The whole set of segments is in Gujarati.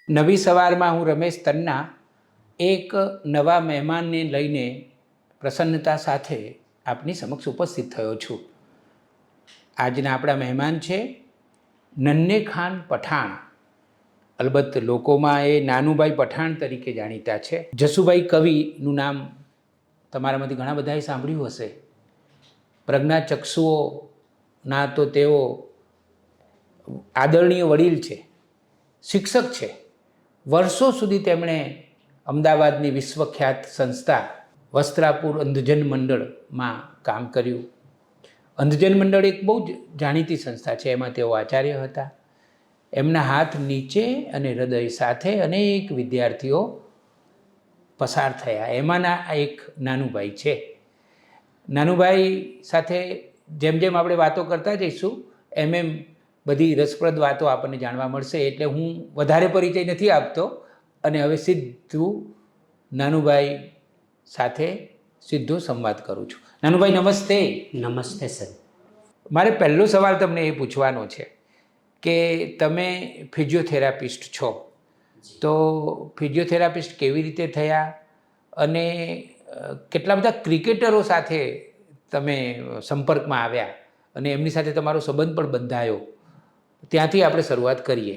નવી સવારમાં હું રમેશ તન્ના એક નવા મહેમાનને લઈને પ્રસન્નતા સાથે આપની સમક્ષ ઉપસ્થિત થયો છું. આજના આપણા મહેમાન છે નન્હે ખાન પઠાણ. અલબત્ત લોકોમાં એ નાનુભાઈ પઠાણ તરીકે જાણીતા છે. જસુભાઈ કવિનું નામ તમારામાંથી ઘણા બધાએ સાંભળ્યું હશે. પ્રજ્ઞાચક્ષુઓના તો તેઓ આદરણીય વડીલ છે, શિક્ષક છે. વર્ષો સુધી તેમણે અમદાવાદની વિશ્વખ્યાત સંસ્થા વસ્ત્રાપુર અંધજન મંડળમાં કામ કર્યું. અંધજન મંડળ એક બહુ જ જાણીતી સંસ્થા છે, એમાં તેઓ આચાર્ય હતા. એમના હાથ નીચે અને હૃદય સાથે અનેક વિદ્યાર્થીઓ પસાર થયા. એમાંના એક નાનુભાઈ છે. નાનુભાઈ સાથે જેમ જેમ આપણે વાતો કરતા જઈશું એમ બધી રસપ્રદ વાતો આપણને જાણવા મળશે. એટલે હું વધારે પરિચય નથી આપતો અને હવે સીધું નાનુભાઈ સાથે સીધો સંવાદ કરું છું. નાનુભાઈ નમસ્તે. નમસ્તે સર. મારે પહેલો સવાલ તમને એ પૂછવાનો છે કે તમે ફિઝિયોથેરાપિસ્ટ છો, તો ફિઝિયોથેરાપિસ્ટ કેવી રીતે થયા અને કેટલા બધા ક્રિકેટરો સાથે તમે સંપર્કમાં આવ્યા અને એમની સાથે તમારો સંબંધ પણ બંધાયો, ત્યાંથી આપણે શરૂઆત કરીએ.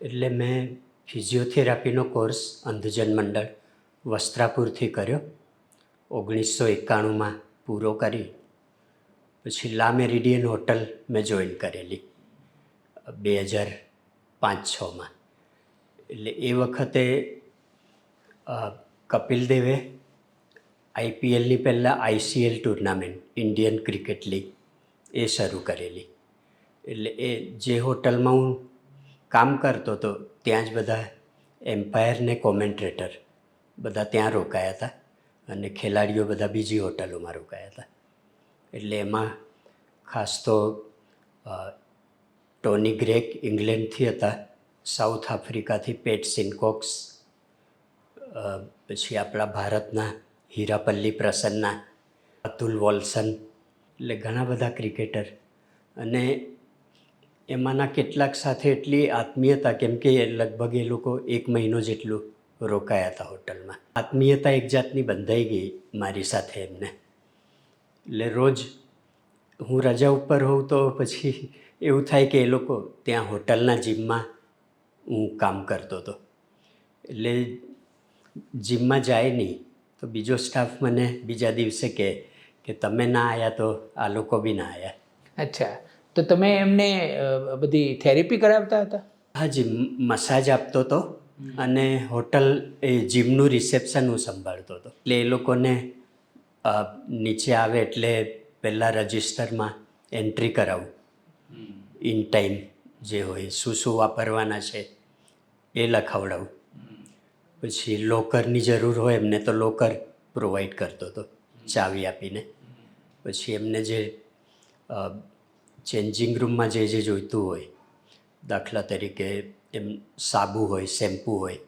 એટલે મેં ફિઝિયોથેરાપીનો કોર્સ અંધજન મંડળ વસ્ત્રાપુરથી કર્યો. 1991માં પૂરો કરી પછી લા મેરિડિયન હોટલ મેં જોઈન કરેલી 2005-06માં. એટલે એ વખતે કપિલ દેવે IPLની પહેલાં ICL tournament Indian cricket league એ શરૂ કરેલી. એટલે એ જે હોટલમાં હું કામ કરતો હતો ત્યાં જ બધા એમ્પાયર ને કોમેન્ટ્રેટર બધા ત્યાં રોકાયા હતા અને ખેલાડીઓ બધા બીજી હોટલોમાં રોકાયા હતા. એટલે એમાં ખાસ તો ટોની ગ્રેગ ઇંગ્લેન્ડથી હતા, સાઉથ આફ્રિકાથી પેટ સિનકોક્સ, પછી આપણા ભારતના હીરાપલ્લી પ્રસન્ના, અતુલ વોલ્સન, એટલે ઘણા બધા ક્રિકેટર. અને એમાંના કેટલાક સાથે એટલી આત્મીયતા, કેમ કે લગભગ એ લોકો 1 મહિનો જેટલું રોકાયા હતા હોટલમાં. આત્મીયતા એક જાતની બંધાઈ ગઈ મારી સાથે એમને. એટલે રોજ હું રજા ઉપર હોઉં તો પછી એવું થાય કે એ લોકો ત્યાં હોટલના જીમમાં હું કામ કરતો હતો. એટલે જીમમાં જાય નહીં તો બીજો સ્ટાફ મને બીજા દિવસે કહે કે તમે ના આવ્યા તો આ લોકો બી ના આવ્યા. અચ્છા, તો તમે એમને બધી થેરેપી કરાવતા હતા? હાજી, મસાજ આપતો હતો અને હોટલ એ જીમનું રિસેપ્શન હું સંભાળતો હતો. એટલે એ લોકોને નીચે આવે એટલે પહેલાં રજિસ્ટરમાં એન્ટ્રી કરાવું, ઇન ટાઈમ જે હોય, શું શું વાપરવાના છે એ લખાવડાવું. પછી લોકરની જરૂર હોય એમને તો લોકર પ્રોવાઈડ કરતો હતો ચાવી આપીને. પછી એમને જે ચેન્જિંગ રૂમમાં જે જે જોઈતું હોય, દાખલા તરીકે એમ સાબુ હોય, શેમ્પૂ હોય,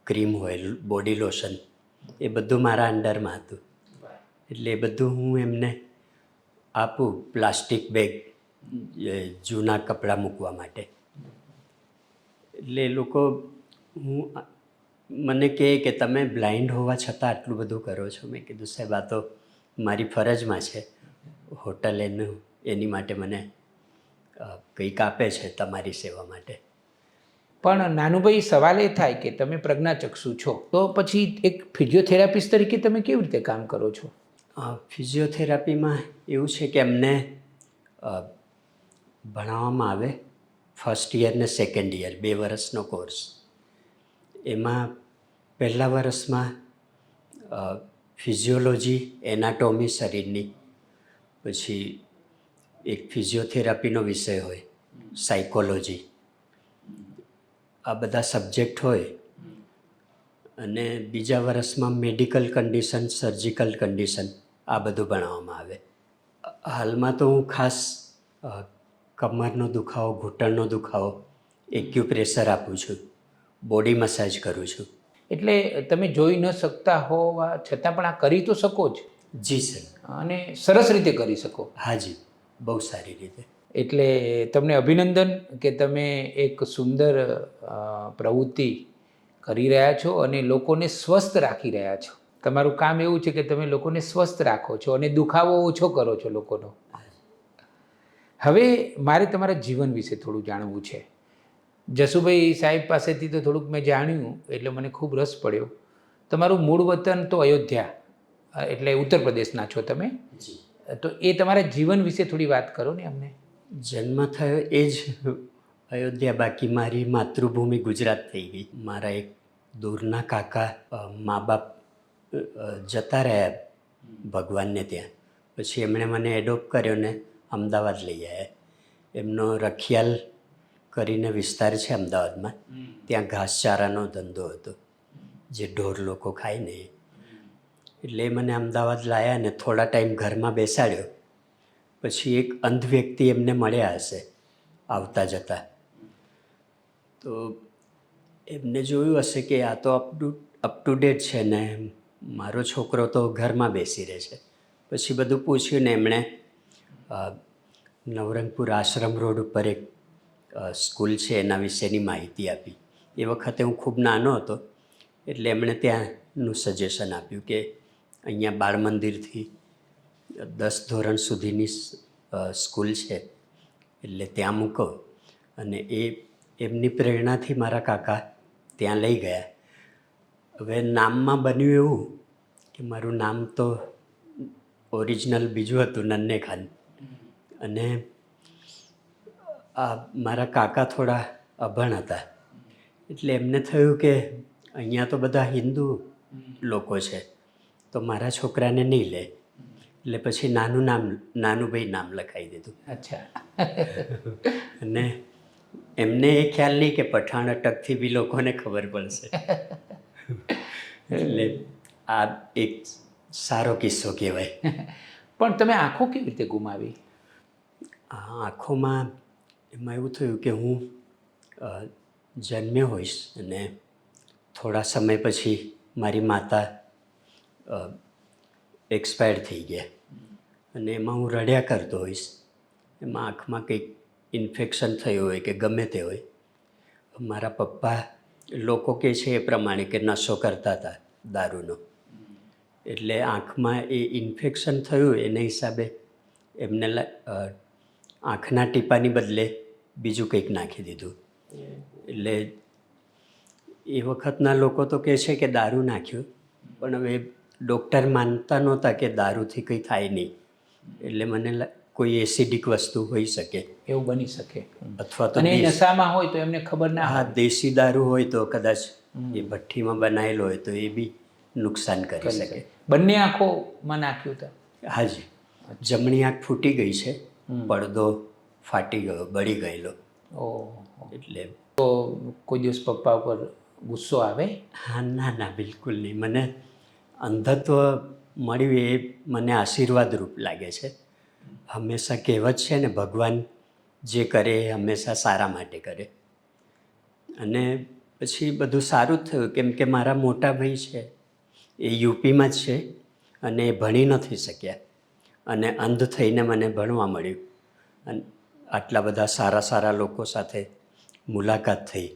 ક્રીમ હોય, બોડી લોશન, એ બધું મારા અંડરમાં હતું. એટલે એ બધું હું એમને આપું, પ્લાસ્ટિક બેગ જૂના કપડાં મૂકવા માટે. એટલે એ લોકો મને કહે કે તમે બ્લાઇન્ડ હોવા છતાં આટલું બધું કરો છો. મેં કીધું સાહેબ આ તો મારી ફરજમાં છે, હોટલ એની માટે મને કંઈક આપે છે તમારી સેવા માટે. પણ નાનુભાઈ, સવાલ એ થાય કે તમે પ્રજ્ઞાચક્ષુ છો, તો પછી એક ફિઝિયોથેરાપિસ્ટ તરીકે તમે કેવી રીતે કામ કરો છો? ફિઝિયોથેરાપીમાં એવું છે કે અમને ભણાવવામાં આવે ફર્સ્ટ યર ને સેકન્ડ યર, 2 વર્ષનો કોર્સ. એમાં પહેલા વર્ષમાં ફિઝિયોલોજી, એનાટોમી શરીરની, પછી એક ફિઝિયોથેરાપીનો વિષય હોય, સાયકોલોજી, આ બધા સબ્જેક્ટ હોય. અને બીજા વર્ષમાં મેડિકલ કન્ડિશન, સર્જિકલ કન્ડિશન, આ બધું ભણાવવામાં આવે. હાલમાં તો હું ખાસ કમરનો દુખાવો, ઘૂંટણનો દુખાવો, એક્યુપ્રેશર આપું છું, બોડી મસાજ કરું છું. એટલે તમે જોઈ ન શકતા હોવા છતાં પણ આ કરી તો શકો જ. જી સર. અને સરસ રીતે કરી શકો. હાજી, બહુ સારી રીતે. એટલે તમને અભિનંદન કે તમે એક સુંદર પ્રવૃત્તિ કરી રહ્યા છો અને લોકોને સ્વસ્થ રાખી રહ્યા છો. તમારું કામ એવું છે કે તમે લોકોને સ્વસ્થ રાખો છો અને દુખાવો ઓછો કરો છો લોકોનો. હવે મારે તમારા જીવન વિશે થોડું જાણવું છે. જસુભાઈ સાહેબ પાસેથી તો થોડુંક મેં જાણ્યું એટલે મને ખૂબ રસ પડ્યો. તમારું મૂળ વતન તો અયોધ્યા, એટલે ઉત્તર પ્રદેશના છો તમે. તો એ તમારા જીવન વિશે થોડી વાત કરો ને અમને. જન્મ થયો એ જ અયોધ્યા, બાકી મારી માતૃભૂમિ ગુજરાત થઈ ગઈ. મારા એક દૂરના કાકા મા બાપ જતા રહ્યા ભગવાનને ત્યાં, પછી એમણે મને એડોપ્ટ કર્યો ને અમદાવાદ લઈ આવ્યા. એમનો રખિયાલ કરીને વિસ્તાર છે અમદાવાદમાં, ત્યાં ઘાસચારાનો ધંધો હતો, જે ઢોર લોકો ખાય ને. એટલે એ મને અમદાવાદ લાવ્યા ને થોડા ટાઈમ ઘરમાં બેસાડ્યો. પછી એક અંધ વ્યક્તિ એમને મળ્યા હશે આવતા જતા, તો એમને જોયું હશે કે આ તો અપ ટુ ડેટ છે ને મારો છોકરો તો ઘરમાં બેસી રહે છે. પછી બધું પૂછ્યું ને એમણે નવરંગપુર આશ્રમ રોડ ઉપર એક સ્કૂલ છે એના વિશેની માહિતી આપી. એ વખતે હું ખૂબ નાનો હતો, એટલે એમણે ત્યાંનું સજેશન આપ્યું કે અહીંયા બાળ મંદિરથી 10 ધોરણ સુધીની સ્કૂલ છે, એટલે ત્યાં મૂકો. અને એમની પ્રેરણાથી મારા કાકા ત્યાં લઈ ગયા. હવે નામમાં બન્યું એવું કે મારું નામ તો ઓરિજિનલ બીજું હતું, નન્ને ખાન. અને આ મારા કાકા થોડા અભણ હતા, એટલે એમને થયું કે અહીંયા તો બધા હિન્દુ લોકો છે, તો મારા છોકરાને નહીં લે. એટલે પછી નાનુભાઈ નામ લખાવી દીધું. અચ્છા. અને એમને એ ખ્યાલ નહીં કે પઠાણ અટકથી બી લોકોને ખબર પડશે. એટલે આ એક સારો કિસ્સો કહેવાય. પણ તમે આંખો કેવી રીતે ગુમાવી? આંખોમાં એમાં એવું થયું કે હું જન્મ્યો હોઈશ અને થોડા સમય પછી મારી માતા એક્સપાયર થઈ ગયા, અને એમાં હું રડ્યા કરતો હોઈશ. એમાં આંખમાં કંઈક ઇન્ફેક્શન થયું હોય કે ગમે તે હોય. મારા પપ્પા લોકો કહે છે એ પ્રમાણે કે નશો કરતા હતા દારૂનો, એટલે આંખમાં એ ઇન્ફેક્શન થયું એના હિસાબે એમને આંખના ટીપાની બદલે બીજું કંઈક નાખી દીધું. એટલે એ વખતના લોકો તો કહે છે કે દારૂ નાખ્યું, પણ હવે ડૉક્ટર માનતા નહોતા કે દારૂથી કંઈ થાય નહીં. એટલે મને કોઈ એસિડિક વસ્તુ હોઈ શકે, એવું બની શકે. અથવા તો અને નશામાં હોય તો એમને ખબર ના. હા, દેશી દારૂ હોય તો કદાચ એ ભઠ્ઠીમાં બનાવેલો હોય તો એ બી નુકસાન કરી શકે. બંને આંખોમાં નાખ્યું હતું? હાજી, જમણી આંખ ફૂટી ગઈ છે, પડદો ફાટી ગયો, બળી ગયેલો. એટલે તો કોઈ દિવસ પપ્પા ઉપર ગુસ્સો આવે? હા, ના, બિલકુલ નહીં. મને અંધત્વ મળ્યું એ મને આશીર્વાદરૂપ લાગે છે. હંમેશા કહેવત છે ને, ભગવાન જે કરે એ હંમેશા સારા માટે કરે. અને પછી બધું સારું જ થયું, કેમ કે મારા મોટા ભાઈ છે એ યુપીમાં જ છે અને એ ભણી નથી શક્યા, અને અંધ થઈને મને ભણવા મળ્યું. અને આટલા બધા સારા લોકો સાથે મુલાકાત થઈ.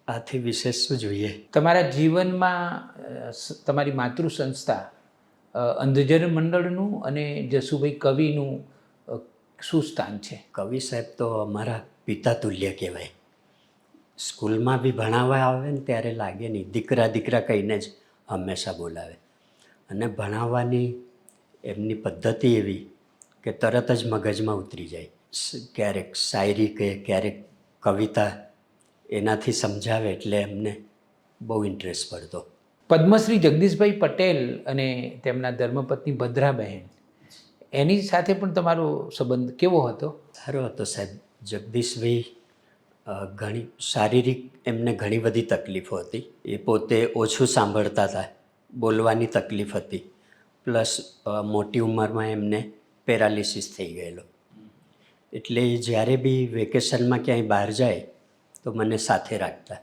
આથી વિશેષ શું જોઈએ? તમારા જીવનમાં તમારી માતૃ સંસ્થા અંધજન મંડળનું અને જસુભાઈ કવિનું શું સ્થાન છે? કવિ સાહેબ તો અમારા પિતા તુલ્ય કહેવાય. સ્કૂલમાં બી ભણાવવા આવે ને ત્યારે લાગે નહીં, દીકરા કહીને જ હંમેશા બોલાવે. અને ભણાવવાની એમની પદ્ધતિ એવી કે તરત જ મગજમાં ઉતરી જાય. ક્યારેક શાયરી કે ક્યારેક કવિતા એનાથી સમજાવે, એટલે એમને બહુ ઇન્ટરેસ્ટ પડતો. પદ્મશ્રી જગદીશભાઈ પટેલ અને તેમના ધર્મપત્ની ભદ્રાબહેન, એની સાથે પણ તમારો સંબંધ કેવો હતો? સારો હતો સાહેબ. જગદીશભાઈ ઘણી શારીરિક એમને ઘણી બધી તકલીફો હતી. એ પોતે ઓછું સાંભળતા હતા, બોલવાની તકલીફ હતી, પ્લસ મોટી ઉંમરમાં એમને પેરાલિસિસ થઈ ગયેલો. એટલે જ્યારે બી વેકેશનમાં ક્યાંય બહાર જાય તો મને સાથે રાખતા.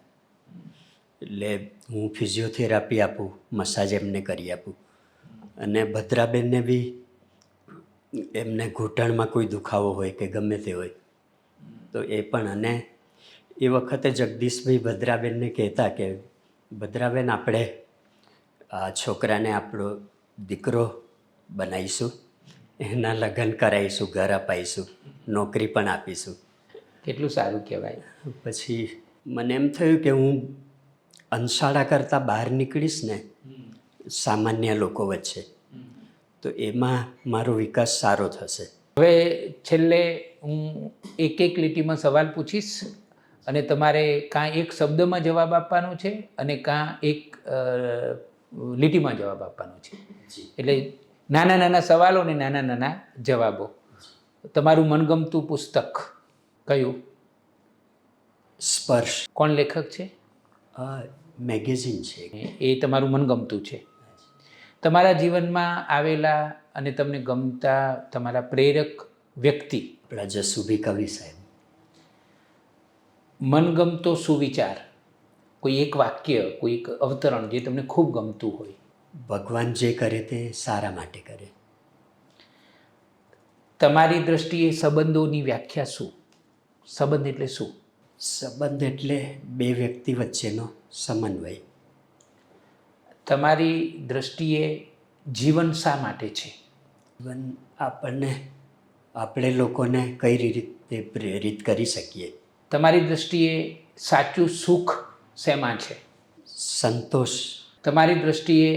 એટલે હું ફિઝિયોથેરાપી આપું, મસાજ એમને કરી આપું. અને ભદ્રાબેનને બી એમને ઘૂંટણમાં કોઈ દુખાવો હોય કે ગમે તે હોય તો એ પણ. અને એ વખતે જગદીશભાઈ ભદ્રાબેનને કહેતા કે ભદ્રાબેન આપણે આ છોકરાને આપણો દીકરો બનાવીશું, એના લગ્ન કરાવીશું, ઘર અપાવીશું, નોકરી પણ આપીશું. કેટલું સારું કહેવાય. પછી મને એમ થયું કે હું અંશાળા કરતાં બહાર નીકળીશ ને સામાન્ય લોકો વચ્ચે તો એમાં મારો વિકાસ સારો થશે. હવે છેલ્લે હું એક એક લીટીમાં સવાલ પૂછીશ અને તમારે કાં એક શબ્દમાં જવાબ આપવાનો છે અને કાં એક લીટીમાં જવાબ આપવાનો છે. એટલે નાના નાના સવાલો અને નાના નાના જવાબો. તમારું મનગમતું પુસ્તક કયું? સ્પર્શ. કોણ લેખક છે? મેગેઝિન છે. એ તમારું મનગમતું છે. તમારા જીવનમાં આવેલા અને તમને ગમતા તમારા પ્રેરક વ્યક્તિ? આપણા જસુભી કવિ સાહેબ. મનગમતો સુવિચાર, કોઈ એક વાક્ય, કોઈ એક અવતરણ જે તમને ખૂબ ગમતું હોય? ભગવાન જે કરે તે સારા માટે કરે. તમારી દૃષ્ટિએ સંબંધોની વ્યાખ્યા શું? સંબંધ એટલે શું? સંબંધ એટલે બે વ્યક્તિ વચ્ચેનો સમન્વય. તમારી દૃષ્ટિએ જીવન શા માટે છે? જીવન આપણને આપણે લોકોને કઈ રીતે પ્રેરિત કરી શકીએ. તમારી દૃષ્ટિએ સાચું સુખ શેમાં છે? સંતોષ. તમારી દૃષ્ટિએ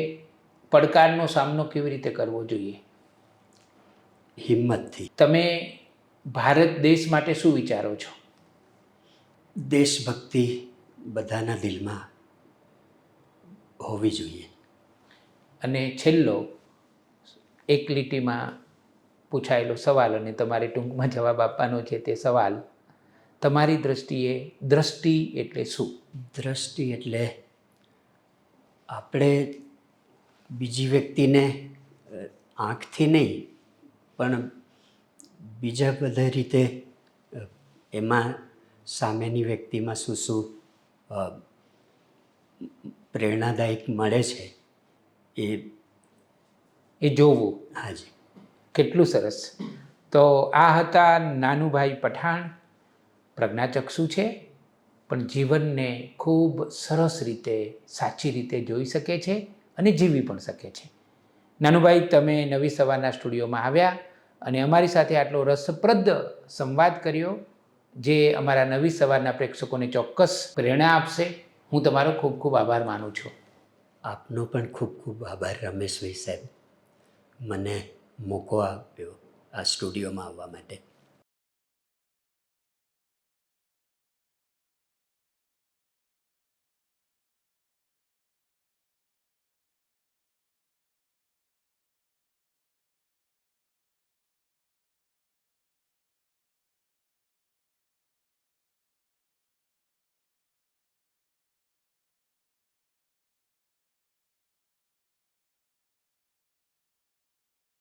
પડકારનો સામનો કેવી રીતે કરવો જોઈએ? હિંમતથી. તમે ભારત દેશ માટે શું વિચારો છો? દેશભક્તિ બધાના દિલમાં હોવી જોઈએ. અને છેલ્લો એક લીટીમાં પૂછાયેલો સવાલ અને તમારે ટૂંકમાં જવાબ આપવાનો છે તે સવાલ, તમારી દૃષ્ટિએ દ્રષ્ટિ એટલે શું? દ્રષ્ટિ એટલે આપણે બીજી વ્યક્તિને આંખથી નહીં પણ બીજા બધા રીતે એમાં સામેની વ્યક્તિમાં શું શું પ્રેરણાદાયક મળે છે એ જોવું. હાજી. કેટલું સરસ. તો આ હતા નાનુભાઈ પઠાણ. પ્રજ્ઞાચક્ષુ છે પણ જીવનને ખૂબ સરસ રીતે, સાચી રીતે જોઈ શકે છે અને જીવી પણ શકે છે. નાનુભાઈ, તમે નવી સવારના સ્ટુડિયોમાં આવ્યા અને અમારી સાથે આટલો રસપ્રદ સંવાદ કર્યો જે અમારા નવી સવારના પ્રેક્ષકોને ચોક્કસ પ્રેરણા આપશે. હું તમારો ખૂબ ખૂબ આભાર માનું છું. આપનો પણ ખૂબ ખૂબ આભાર રમેશભાઈ સાહેબ, મને મોકો આપ્યો આ સ્ટુડિયોમાં આવવા માટે.